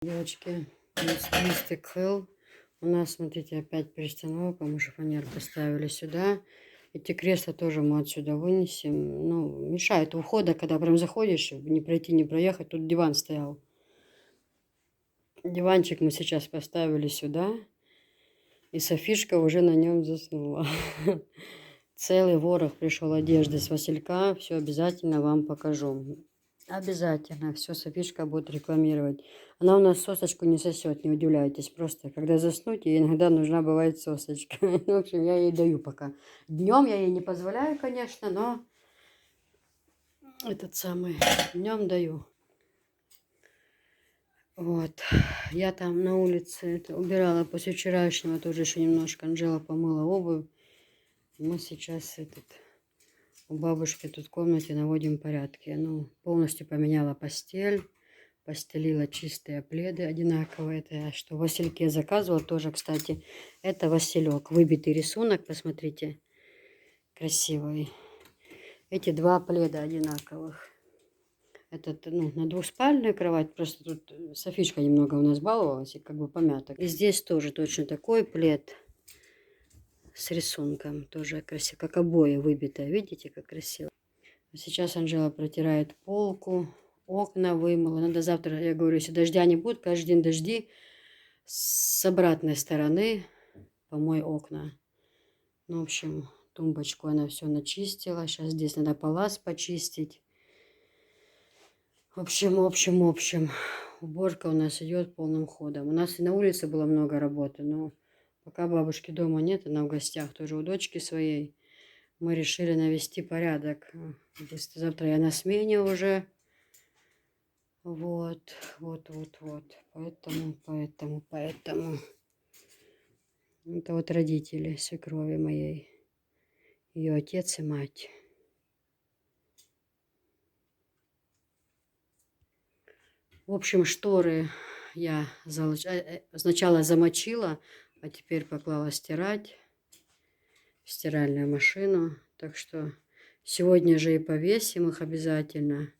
Девочки, мистик Хелл. У нас, смотрите, опять перестановка. Мы шифонер поставили сюда. Эти кресла тоже мы отсюда вынесем. Ну, мешает у входа, когда прям заходишь, не пройти, не проехать. Тут диван стоял. Диванчик мы сейчас поставили сюда. И Софишка уже на нем заснула. Целый ворох пришел одежды с Василька. Все обязательно вам покажу. Обязательно. Все Софишка будет рекламировать. Она у нас сосочку не сосет, не удивляйтесь. Просто, когда заснуть, ей иногда нужна бывает сосочка. В общем, я ей даю пока. Днем я ей не позволяю, конечно, но этот самый днем даю. Вот. Я там на улице это убирала после вчерашнего. Тоже еще немножко Анжела помыла обувь. Мы сейчас у бабушки тут в комнате наводим порядки. Ну, полностью поменяла постель. Постелила чистые пледы одинаковые. Это я что в Васильке заказывала тоже, кстати. Это Василек. Выбитый рисунок, посмотрите. Красивый. Эти два пледа одинаковых. Этот, ну, на двухспальную кровать. Просто тут Софишка немного у нас баловалась и как бы помята. И здесь тоже точно такой плед с рисунком. Тоже красиво. Как обои выбитые. Видите, как красиво. Сейчас Анжела протирает полку. Окна вымыла. Надо завтра, я говорю, если дождя не будет, каждый день дожди, с обратной стороны помой окна. Ну, в общем, тумбочку она все начистила. Сейчас здесь надо палас почистить. В общем, уборка у нас идет полным ходом. У нас и на улице было много работы, но пока бабушки дома нет, она в гостях тоже у дочки своей, мы решили навести порядок. Завтра я на смене уже. Вот. Поэтому. Это вот родители свекрови моей. Ее отец и мать. В общем, шторы я сначала замочила, а теперь поклала стирать в стиральную машину. Так что сегодня же и повесим их обязательно.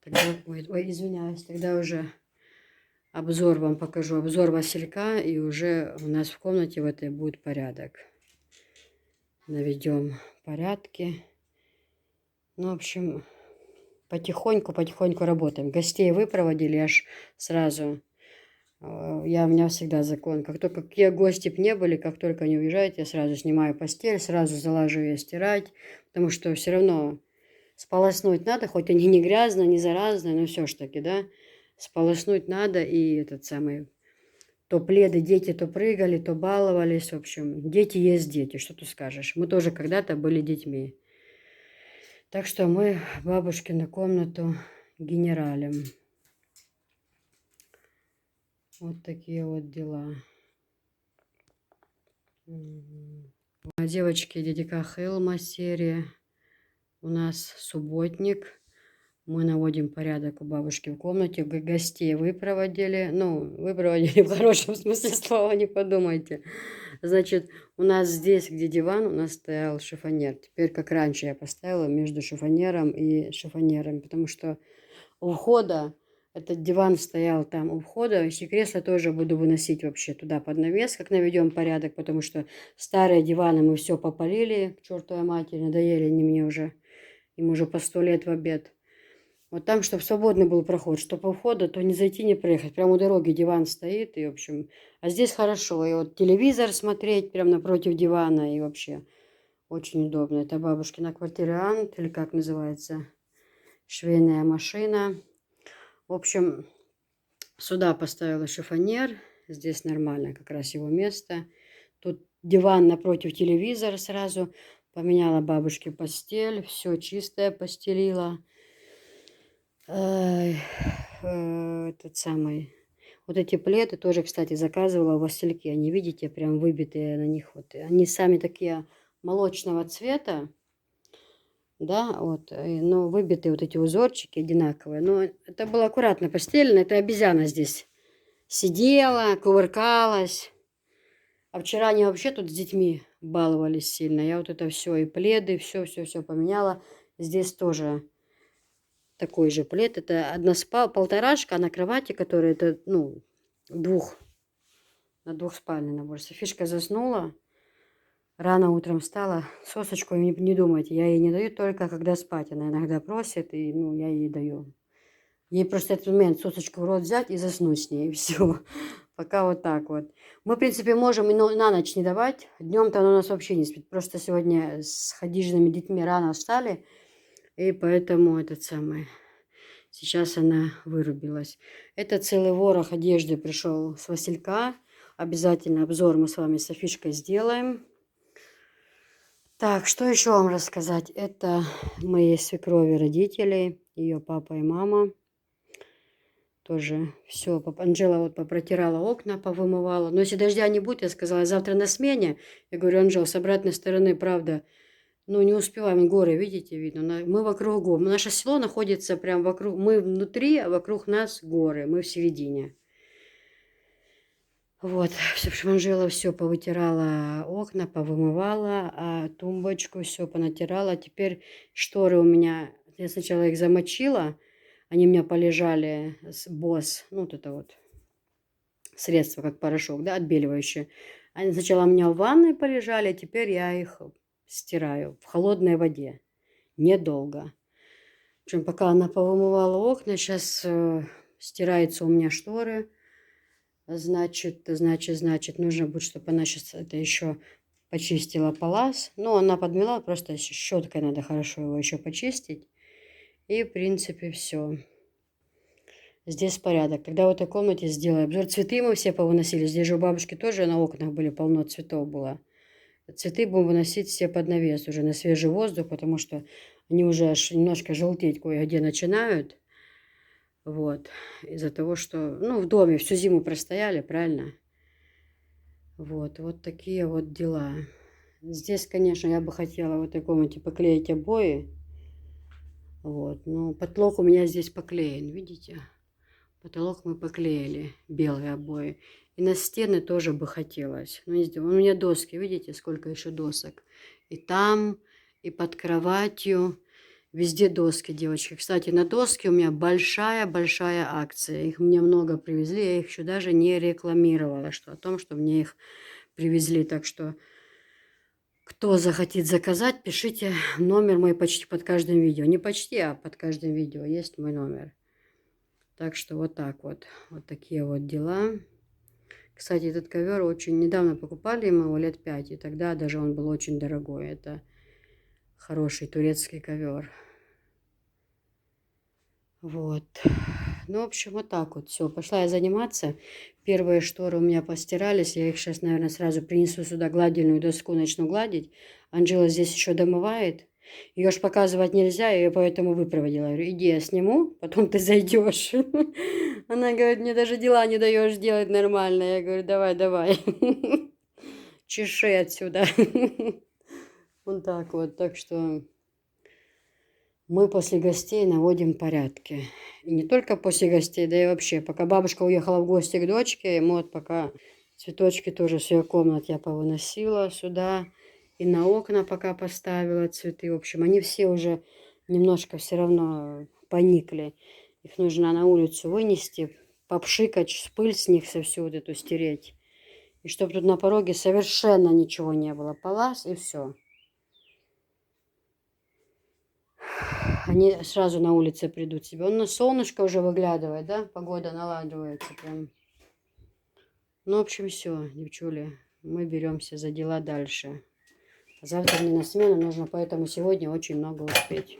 Тогда, ой, извиняюсь, тогда уже обзор вам покажу. Обзор Василька, и уже у нас в комнате в этой будет порядок. Наведем порядки. Ну, в общем, потихоньку работаем. Гостей выпроводили аж сразу. У меня всегда закон. Как только какие гости б не были, как только они уезжают, я сразу снимаю постель, сразу залажу ее стирать. Потому что все равно сполоснуть надо, хоть они не грязные, не заразные, но все ж таки, да, сполоснуть надо. И этот самый, то пледы дети то прыгали, то баловались. В общем, дети есть дети, что ты скажешь. Мы тоже когда-то были детьми. Так что мы бабушкину комнату генералим. Вот такие вот дела. Девочки, дядька Хелма серия. У нас субботник. Мы наводим порядок у бабушки в комнате. Гостей выпроводили. Ну, выпроводили в хорошем смысле слова, не подумайте. Значит, у нас здесь, где диван, у нас стоял шифонер. Теперь, как раньше, я поставила между шифонером и шифонером. Потому что у входа этот диван стоял там у входа. И кресло тоже буду выносить вообще туда под навес, как наведем порядок. Потому что старые диваны мы все попалили. К чертовой матери, надоели они мне уже. Им уже по 100 лет в обед. Вот там, чтобы свободный был проход, чтобы у входа, то не зайти, не проехать. Прямо у дороги диван стоит, и, в общем... А здесь хорошо. И вот телевизор смотреть прямо напротив дивана, и вообще очень удобно. Это бабушкина квартирант, или как называется, швейная машина. В общем, сюда поставила шифонер. Здесь нормально, как раз его место. Тут диван напротив телевизора сразу. Поменяла бабушке постель. Все чистое постелила. Этот самый. Вот эти пледы тоже, кстати, заказывала в Васильке. Они, видите, прям выбитые на них. Вот. Они сами такие молочного цвета. Да, вот. Но выбитые вот эти узорчики одинаковые. Но это было аккуратно постелено. Это обезьяна здесь сидела, кувыркалась. А вчера они вообще тут с детьми баловались сильно. Я вот это все, и пледы, все поменяла. Здесь тоже такой же плед. Это полторашка, а на кровати, которая это, ну, на двухспальный набор. Софишка заснула, рано утром встала, сосочку, не думайте, я ей не даю только когда спать. Она иногда просит, и, ну, я ей даю. Ей просто этот момент сосочку в рот взять и заснуть с ней, и все. Пока вот так вот. Мы, в принципе, можем и на ночь не давать. Днем-то она у нас вообще не спит. Просто сегодня с Хадижными детьми рано встали, и поэтому этот самый... Сейчас она вырубилась. Это целый ворох одежды пришел с Василька. Обязательно обзор мы с вами с Софишкой сделаем. Так, что еще вам рассказать? Это мои свекрови родители, ее папа и мама. Тоже все. Анжела вот попротирала окна, повымывала. Но если дождя не будет, я сказала, завтра на смене. Я говорю, Анжела, с обратной стороны, правда, ну, не успеваем, горы, видите, видно. Мы вокруг гор. Наше село находится прям вокруг, мы внутри, а вокруг нас горы, мы в середине. Вот, в общем, Анжела все повытирала окна, повымывала, а тумбочку все понатирала. Теперь шторы у меня, я сначала их замочила, они у меня полежали с Босс, ну, вот это вот средство, как порошок, да, отбеливающее. Они сначала у меня в ванной полежали, а теперь я их стираю в холодной воде. Недолго. В общем, пока она повымывала окна, сейчас стираются у меня шторы. Значит, нужно будет, чтобы она сейчас это еще почистила палас. Ну, она подмела, просто щеткой надо хорошо его еще почистить. И, в принципе, все. Здесь порядок. Тогда в этой комнате сделаю обзор. Цветы мы все повыносили. Здесь же у бабушки тоже на окнах были полно цветов было. Цветы будем выносить все под навес уже на свежий воздух, потому что они уже аж немножко желтеть кое-где начинают. Вот. Из-за того, что, ну, в доме всю зиму простояли, правильно? Вот. Вот такие вот дела. Здесь, конечно, я бы хотела в этой комнате поклеить обои. Вот. Но потолок у меня здесь поклеен, видите? Потолок мы поклеили, белые обои. И на стены тоже бы хотелось. Ну, у меня доски, видите, сколько еще досок. И там, и под кроватью. Везде доски, девочки. Кстати, на доске у меня большая-большая акция. Их мне много привезли. Я их еще даже не рекламировала, что о том, что мне их привезли. Так что, кто захотит заказать, пишите номер мой почти под каждым видео. Не почти, а под каждым видео есть мой номер. Так что вот так вот. Вот такие вот дела. Кстати, этот ковер очень недавно покупали, мы его лет 5, и тогда даже он был очень дорогой. Это хороший турецкий ковер. Вот. Ну, в общем, вот так вот. Все, пошла я заниматься. Первые шторы у меня постирались. Я их сейчас, наверное, сразу принесу сюда гладильную доску, начну гладить. Анжела здесь еще домывает. Ее ж показывать нельзя, я ее поэтому выпроводила. Я говорю, иди, я сниму, потом ты зайдешь. Она говорит, мне даже дела не даешь делать нормально. Я говорю, давай. Чеши отсюда. Вот так вот. Так что мы после гостей наводим порядки. И не только после гостей, да и вообще. Пока бабушка уехала в гости к дочке, мы вот пока цветочки тоже с ее комнат я повыносила сюда. И на окна пока поставила цветы. В общем, они все уже немножко все равно поникли. Их нужно на улицу вынести, попшикать, пыль с них всю вот эту стереть. И чтобы тут на пороге совершенно ничего не было. Палас и все. Они сразу на улице придут себе. Он на солнышко уже выглядывает, да? Погода наладывается прям. Ну, в общем, все, девчули. Мы беремся за дела дальше. Завтра мне на смену нужно, поэтому сегодня очень много успеть.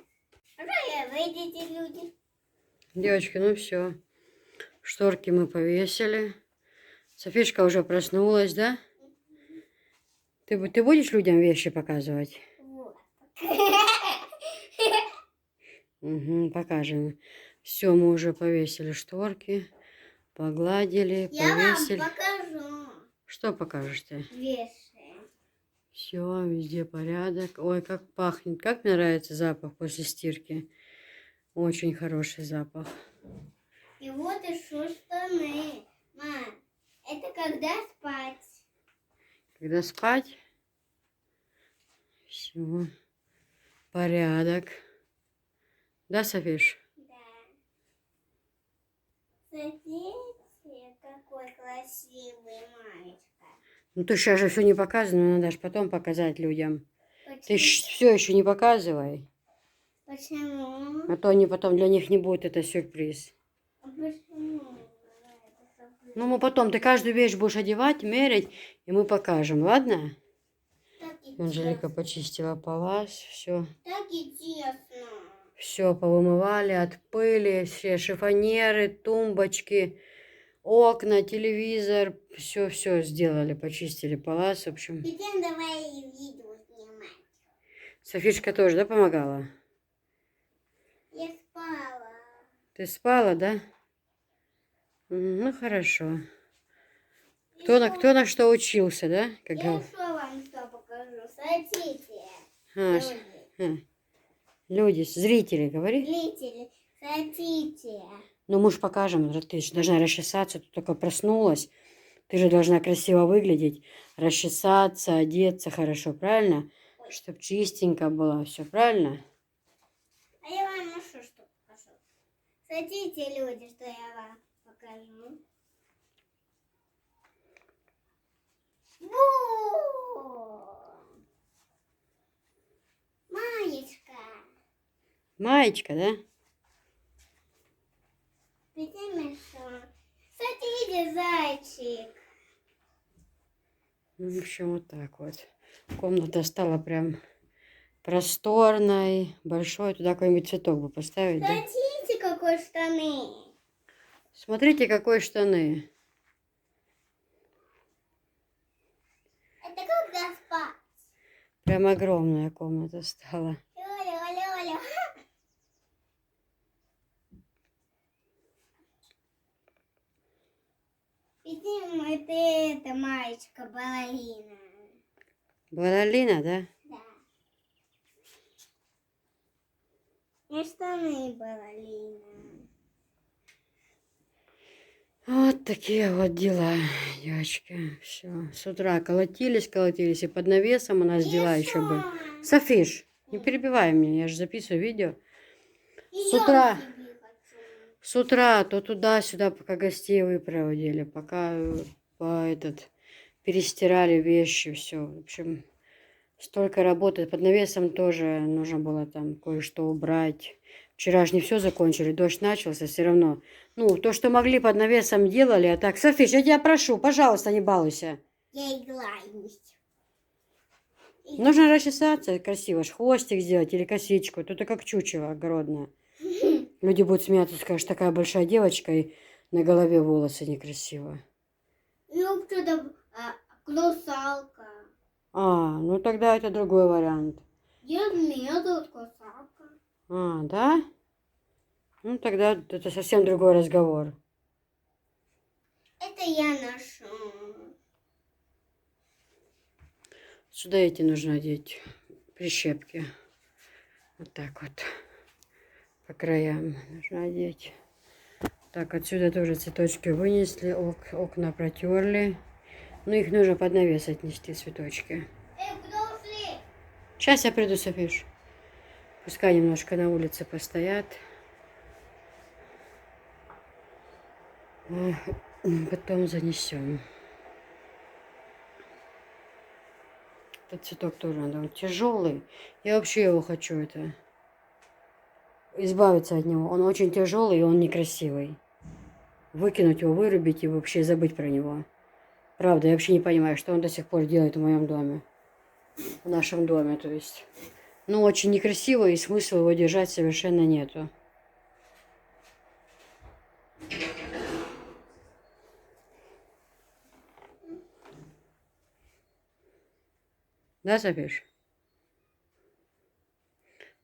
Выйдите, люди. Девочки, ну все. Шторки мы повесили. Софишка уже проснулась, да? Ты будешь людям вещи показывать? Вот. Угу, покажем. Все, мы уже повесили шторки. Погладили, повесили. Я вам покажу. Что покажешь ты? Вешаем. Все, везде порядок. Ой, как пахнет. Как мне нравится запах после стирки. Очень хороший запах. И вот еще штаны. Мам, это когда спать? Когда спать? Все. Порядок. Да, Софиш? Да. Смотрите, какой красивый мальчик. Ну ты сейчас же все не показано, надо же потом показать людям. Ты Почему? все еще не показывай. Почему? А то они потом для них не будет это сюрприз. А почему? Ну мы потом, ты каждую вещь будешь одевать, мерить, и мы покажем, ладно? Так Анжелика интересно. почистила палас, все. Так интересно. Все повымывали от пыли, все шифонеры, тумбочки, окна, телевизор, все сделали, почистили палас, в общем. Идем давай видео снимать. Софишка тоже, да, помогала? Я спала. Ты спала, да? Ну хорошо. Еще- Кто на что учился, да? Как Я говорил? еще вам что покажу. Смотрите. А, Люди. люди, зрители, говори. Зрители, смотрите. Ну мы ж покажем, ты же должна расчесаться, ты только проснулась. Ты же должна красиво выглядеть, расчесаться, одеться хорошо, правильно? Чтоб чистенько было, все правильно? А я вам еще что покажу. Смотрите, люди, что я вам покажу. Во! Маечка. Маечка, да? Перемешала. Смотрите, зайчик. Ну, в общем, вот так вот. Комната стала прям просторной, большой. Туда какой-нибудь цветок бы поставить, да? Смотрите, какой штаны. Смотрите, какой штаны. Это когда спать? Прям огромная комната стала. Оля. Видимо, это маечка балерина. Балерина, да? Да. И штаны балерина. Вот такие вот дела, девочки. Все. С утра колотились, и под навесом у нас дела еще были. Софиш, не перебивай меня, я же записываю видео. С утра. С утра то туда-сюда, пока гостей выпроводили, пока перестирали вещи, все. В общем, столько работы. Под навесом тоже нужно было там кое-что убрать. Вчера же не все закончили, дождь начался, все равно. Ну, то, что могли, под навесом делали, а так. Софиш, я тебя прошу, пожалуйста, не балуйся. Я иглаюсь. Нужно расчесаться красиво, хвостик сделать или косичку. То ты как чучело огородное. Люди будут смеяться, скажут, такая большая девочка, и на голове волосы некрасиво. Я что-то красалка. Ну тогда это другой вариант. Меня тут красалка. Да? Ну тогда это совсем другой разговор. Это я ношу. Сюда эти нужно одеть прищепки. Вот так вот. По краям нужно одеть. Так, отсюда тоже цветочки вынесли, окна протерли. Ну, их нужно под навес отнести, цветочки. Куда ушли? Сейчас я приду, Софиш. Пускай немножко на улице постоят. Потом занесем. Этот цветок тоже надо. Он тяжелый. Я вообще его хочу избавиться от него. Он очень тяжелый и он некрасивый. Выкинуть его, вырубить и вообще забыть про него. Правда, я вообще не понимаю, что он до сих пор делает в моем доме. В нашем доме, то есть. Ну, очень некрасиво, и смысла его держать совершенно нету. Да, Софиш?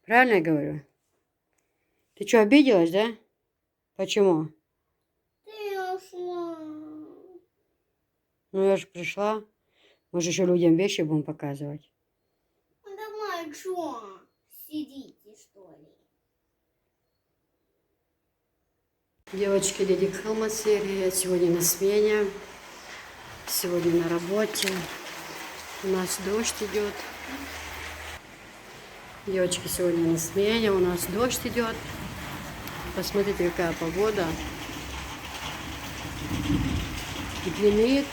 Правильно я говорю? Ты что, обиделась, да? Почему? Ты ушла. Ну, я же пришла. Мы же еще людям вещи будем показывать. Ну, давай, что? Сидите, что ли? Девочки, Леди Хелма серия. Я сегодня на смене. Сегодня на работе. У нас дождь идет. Девочки, сегодня на смене. У нас дождь идет. Посмотрите, какая погода. Гремит.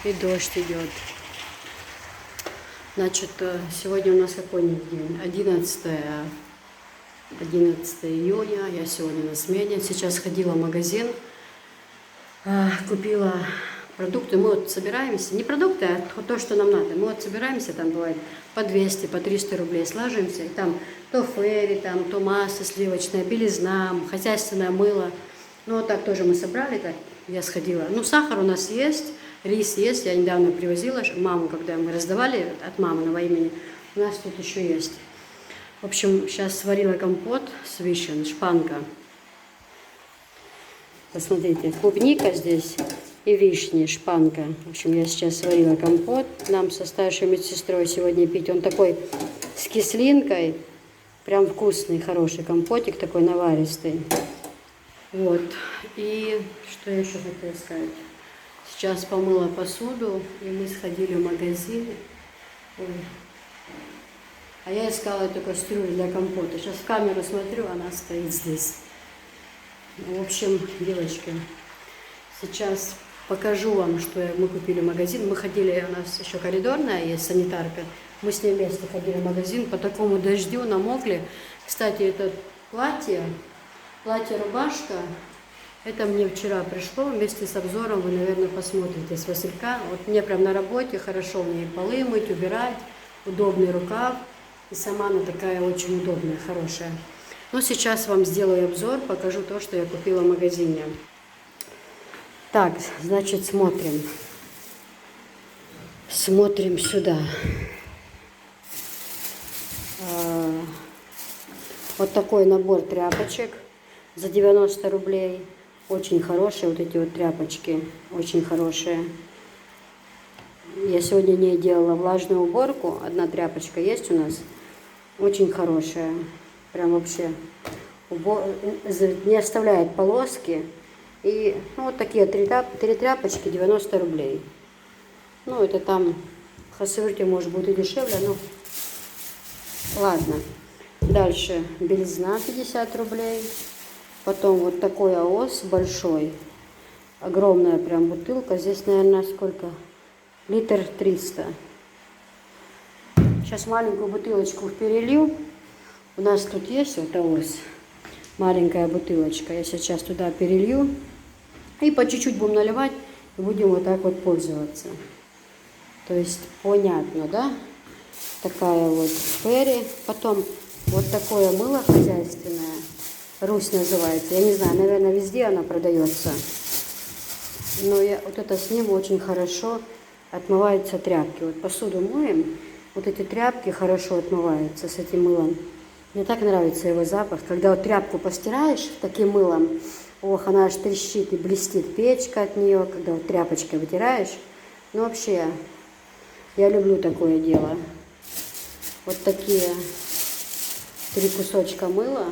И дождь идет. Значит, сегодня у нас какой день? 11 июня. Я сегодня на смене. Сейчас ходила в магазин. Купила продукты. Мы вот собираемся. Не продукты, а то, что нам надо. Мы вот собираемся, там бывает по 200, по 300 рублей сложимся. И там то фэри, там, то масло сливочное, белизна, хозяйственное мыло. Ну, вот так тоже мы собрали. Так я сходила. Ну, сахар у нас есть. Рис есть, я недавно привозила маму, когда мы раздавали от маминого имени. У нас тут еще есть. В общем, сейчас сварила компот с вишен, шпанка. Посмотрите, клубника здесь и вишни, шпанка. В общем, я сейчас сварила компот. Нам со старшей медсестрой сегодня пить. Он такой с кислинкой. Прям вкусный, хороший компотик, такой наваристый. Вот. И что я еще хотела сказать? Сейчас помыла посуду, и мы сходили в магазин. Ой. А я искала эту кастрюлю для компота. Сейчас в камеру смотрю, она стоит здесь. В общем, девочки, сейчас покажу вам, что мы купили в магазин. Мы ходили, у нас еще коридорная есть, санитарка. Мы с ней вместе ходили в магазин. По такому дождю намокли. Кстати, это платье-рубашка. Это мне вчера пришло, вместе с обзором вы, наверное, посмотрите с Василька. Вот мне прям на работе хорошо в ней полы мыть, убирать, удобный рукав. И сама она такая очень удобная, хорошая. Ну, сейчас вам сделаю обзор, покажу то, что я купила в магазине. Так, значит, смотрим. Смотрим сюда. Вот такой набор тряпочек за 90 рублей. Очень хорошие вот эти вот тряпочки, очень хорошие. Я сегодня не делала влажную уборку, одна тряпочка есть у нас, очень хорошая, прям вообще не оставляет полоски. И ну, вот такие три тряпочки, 90 рублей. Ну это там в Хасавюрте может быть и дешевле, но ладно. Дальше белизна 50 рублей. Потом вот такой АОС большой, огромная прям бутылка. Здесь, наверное, сколько? Литр 300. Сейчас маленькую бутылочку перелью. У нас тут есть вот АОС, маленькая бутылочка. Я сейчас туда перелью. И по чуть-чуть будем наливать и будем вот так вот пользоваться. То есть понятно, да? Такая вот фэри. Потом вот такое мыло хозяйственное. Русь называется. Я не знаю, наверное, везде она продается. Но вот это с ним очень хорошо отмываются тряпки. Вот посуду моем, вот эти тряпки хорошо отмываются с этим мылом. Мне так нравится его запах. Когда вот тряпку постираешь таким мылом, ох, она аж трещит и блестит печка от нее, когда вот тряпочкой вытираешь. Ну, вообще, я люблю такое дело. Вот такие 3 кусочка мыла.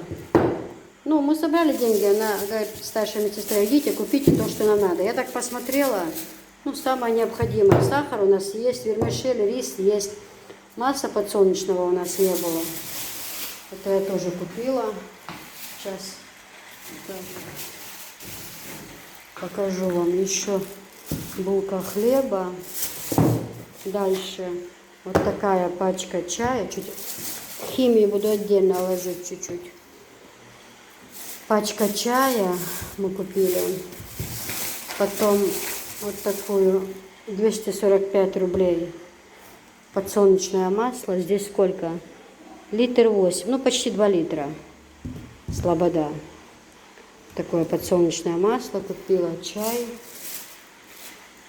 Ну, мы собрали деньги, она говорит, старшая медсестра, идите, купите то, что нам надо. Я так посмотрела, ну, самое необходимое. Сахар у нас есть, вермишель, рис есть. Масла подсолнечного у нас не было. Это я тоже купила. Сейчас так. Покажу вам еще булка хлеба. Дальше вот такая пачка чая. Чуть химии буду отдельно ложить чуть-чуть. Пачка чая мы купили. Потом вот такую 245 рублей подсолнечное масло. Здесь сколько? Литр 8, ну почти 2 литра. Слобода. Такое подсолнечное масло купила. Чай.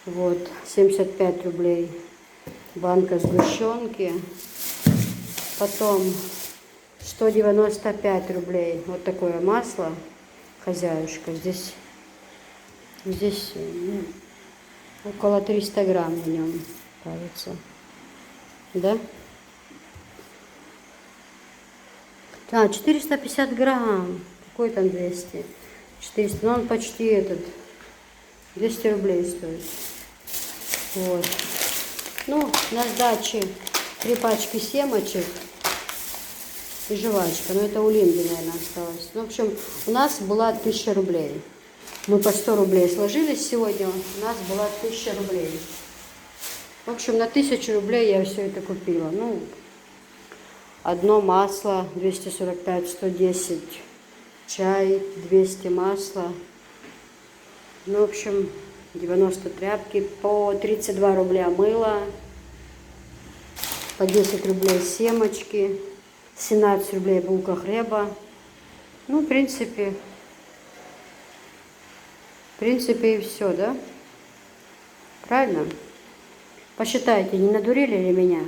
Вот, 75 рублей. Банка сгущенки. Потом 195 рублей. Вот такое масло. Хозяюшка. Здесь около 300 грамм в нем, кажется. Да? А, 450 грамм. Какой там 200? 400. Ну, он почти этот. 200 рублей стоит. Вот. Ну, на сдаче 3 пачки семечек. и жвачка. Но это у Линды, наверное, осталось. Ну, в общем, у нас была 1000 рублей. Мы по 100 рублей сложились сегодня, у нас была 1000 рублей. В общем, на 1000 рублей я все это купила. Ну, одно масло 245, 110, чай 200 масла. Ну, в общем, 90 тряпки, по 32 рубля мыло, по 10 рублей семечки, 17 рублей булка хлеба. Ну, в принципе и все, да? Правильно? Посчитайте, не надурили ли меня?